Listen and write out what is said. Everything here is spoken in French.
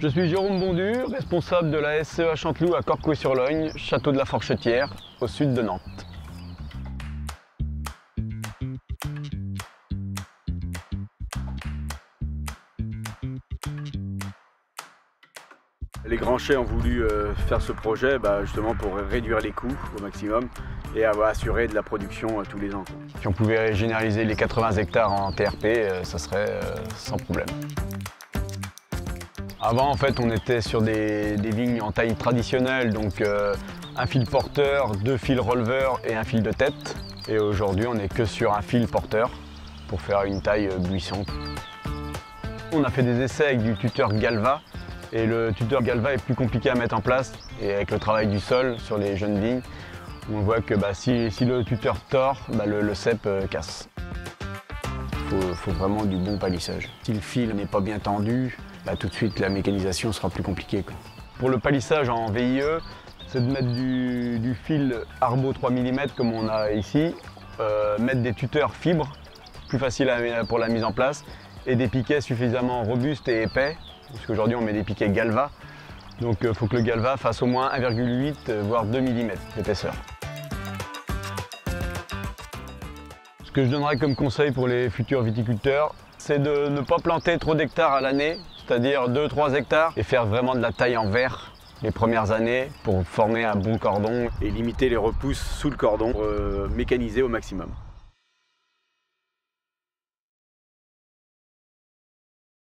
Je suis Jérôme Bondur, responsable de la SCE à Chanteloup à Corcouët-sur-Logne, château de la Forchetière, au sud de Nantes. Les Granchais ont voulu faire ce projet justement pour réduire les coûts au maximum et assurer de la production tous les ans. Si on pouvait généraliser les 80 hectares en TRP, ça serait sans problème. Avant, en fait, on était sur des vignes en taille traditionnelle, donc un fil porteur, 2 fils releveurs et un fil de tête. Et aujourd'hui, on n'est que sur un fil porteur pour faire une taille buisson. On a fait des essais avec du tuteur Galva. Et le tuteur Galva est plus compliqué à mettre en place. Et avec le travail du sol sur les jeunes vignes, on voit que si le tuteur tord, le cep casse. Il faut vraiment du bon palissage. Si le fil n'est pas bien tendu, tout de suite la mécanisation sera plus compliquée. Pour le palissage en VIE, c'est de mettre du fil Arbo 3 mm comme on a ici, mettre des tuteurs fibres, plus facile pour la mise en place, et des piquets suffisamment robustes et épais. Parce qu'aujourd'hui on met des piquets Galva, donc il faut que le Galva fasse au moins 1,8 voire 2 mm d'épaisseur. Ce que je donnerais comme conseil pour les futurs viticulteurs, c'est de ne pas planter trop d'hectares à l'année, c'est-à-dire 2-3 hectares, et faire vraiment de la taille en verre les premières années pour former un bon cordon et limiter les repousses sous le cordon pour mécaniser au maximum.